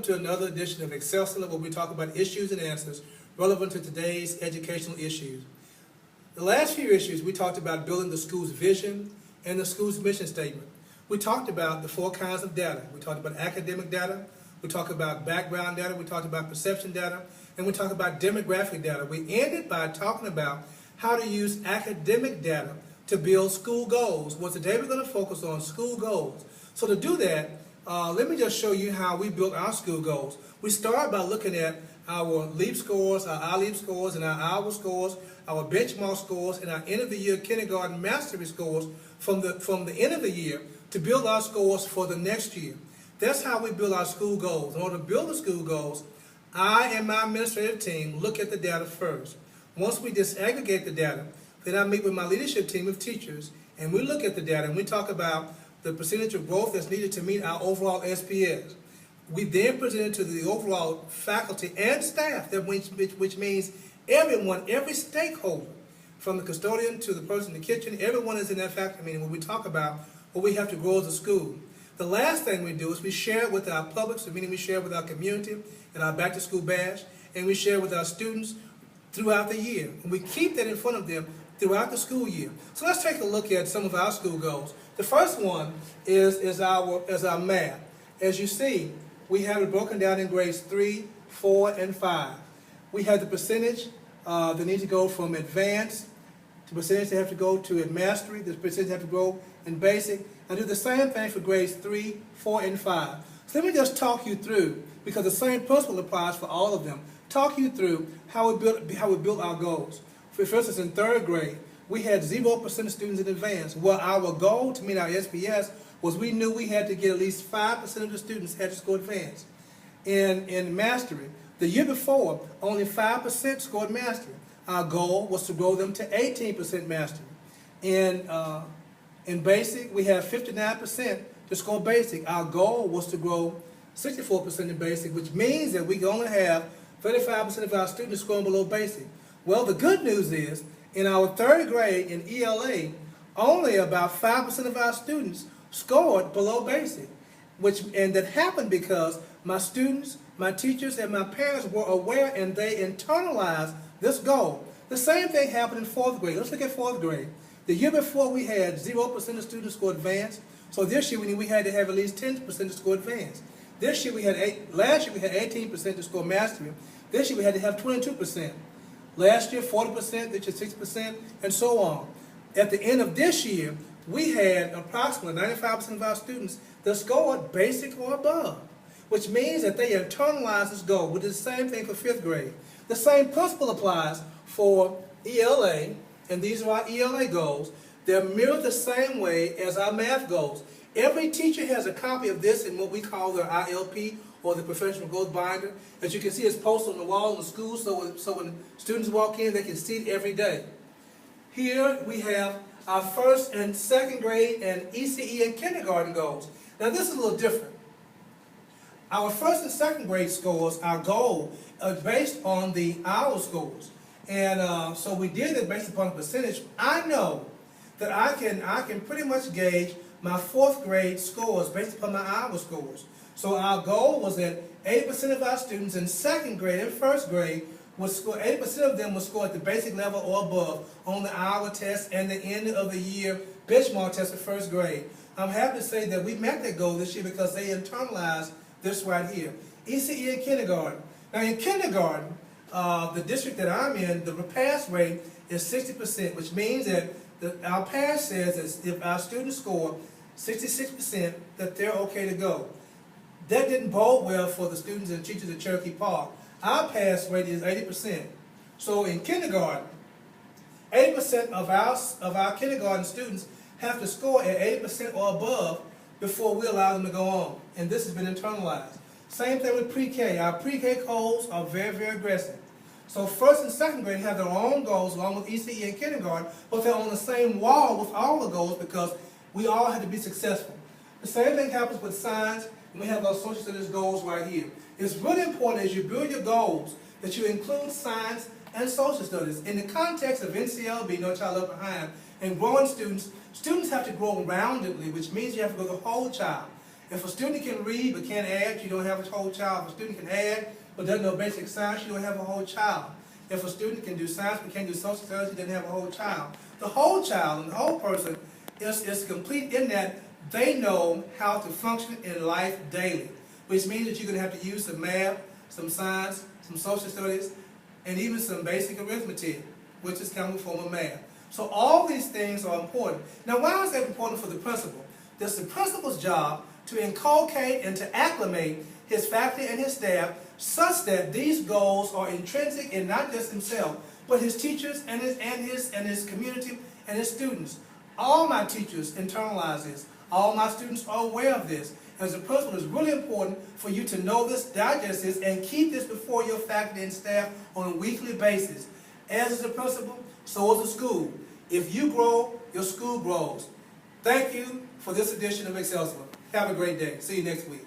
to another edition of Excellent, where we talk about issues and answers relevant to today's educational issues. The last few issues, we talked about building the school's vision and the school's mission statement. We talked about the 4 kinds of data. We talked about academic data, we talked about background data, we talked about perception data, and we talked about demographic data. We ended by talking about how to use academic data to build school goals. Well, today we're going to focus on school goals. So to do that, let me just show you how we built our school goals. We start by looking at our LEAP scores, our iLEAP scores, and our hour scores, our benchmark scores, and our end of the year kindergarten mastery scores from the end of the year to build our scores for the next year. That's how we build our school goals. In order to build the school goals, I and my administrative team look at the data first. Once we disaggregate the data, then I meet with my leadership team of teachers, and we look at the data and we talk about the percentage of growth that's needed to meet our overall SPS. We then present it to the overall faculty and staff, which means everyone, every stakeholder, from the custodian to the person in the kitchen, everyone is in that faculty meeting when we talk about what we have to grow as a school. The last thing we do is we share it with our public, so meaning we share it with our community and our back to school bash, and we share it with our students throughout the year. And we keep that in front of them throughout the school year. So let's take a look at some of our school goals. The first one is our math. As you see, we have it broken down in grades 3, 4, and 5. We have the percentage that needs to go from advanced, the percentage they have to go to in mastery, the percentage have to go in basic, and do the same thing for grades 3, 4, and 5. So let me just talk you through, because the same principle applies for all of them, talk you through how we built our goals. For instance, in 3rd grade, we had 0% of students in advance. Well, our goal to meet our SPS was we knew we had to get at least 5% of the students had to score advanced. In mastery, the year before, only 5% scored mastery. Our goal was to grow them to 18% mastery. In basic, we have 59% to score basic. Our goal was to grow 64% in basic, which means that we can only have 35% of our students scoring below basic. Well, the good news is, in our 3rd grade in ELA, only about 5% of our students scored below basic, and that happened because my students, my teachers, and my parents were aware and they internalized this goal. The same thing happened in 4th grade. Let's look at 4th grade. The year before we had 0% of students score advanced, so this year we had to have at least 10% to score advanced. Last year we had 18% to score mastery. This year we had to have 22%. Last year 40%, this year 6%, and so on. At the end of this year, we had approximately 95% of our students that scored basic or above, which means that they internalized this goal, which is the same thing for 5th grade. The same principle applies for ELA, and these are our ELA goals. They're mirrored the same way as our math goals. Every teacher has a copy of this in what we call their ILP, or the professional growth binder. As you can see, it's posted on the wall in the school, so when students walk in, they can see it every day. Here we have our 1st and 2nd grade and ECE and kindergarten goals. Now this is a little different. Our 1st and 2nd grade scores, our goal, are based on the hour scores. And so we did it based upon the percentage. I know that I can pretty much gauge my 4th grade scores based upon my hour scores. So our goal was that 80% of our students in 2nd grade and 1st grade would score, 80% of them would score at the basic level or above on the hour test and the end of the year benchmark test for 1st grade. I'm happy to say that we met that goal this year because they internalized this right here. ECE in kindergarten. Now in kindergarten, the district that I'm in, the pass rate is 60%, which means that our pass says that if our students score 66%, that they're okay to go. That didn't bode well for the students and teachers at Cherokee Park. Our pass rate is 80%. So in kindergarten, 80% of our kindergarten students have to score at 80% or above before we allow them to go on. And this has been internalized. Same thing with pre-K. Our pre-K goals are very, very aggressive. So 1st and 2nd grade have their own goals along with ECE and kindergarten, but they're on the same wall with all the goals because we all have to be successful. The same thing happens with science, and we have our social studies goals right here. It's really important as you build your goals that you include science and social studies. In the context of NCLB, No Child Left Behind, and growing students have to grow roundedly, which means you have to grow the whole child. If a student can read but can't add, you don't have a whole child. If a student can add but doesn't know basic science, you don't have a whole child. If a student can do science but can't do social studies, you don't have a whole child. The whole child and the whole person is complete in that they know how to function in life daily, which means that you're going to have to use some math, some science, some social studies, and even some basic arithmetic, which is kind of a form of math. So all these things are important. Now, why is that important for the principal? It's the principal's job to inculcate and to acclimate his faculty and his staff such that these goals are intrinsic in not just himself, but his teachers and his community and his students. All my teachers internalize this. All my students are aware of this. As a principal, it's really important for you to know this, digest this, and keep this before your faculty and staff on a weekly basis. As is the principal, so is the school. If you grow, your school grows. Thank you for this edition of Excelsior. Have a great day. See you next week.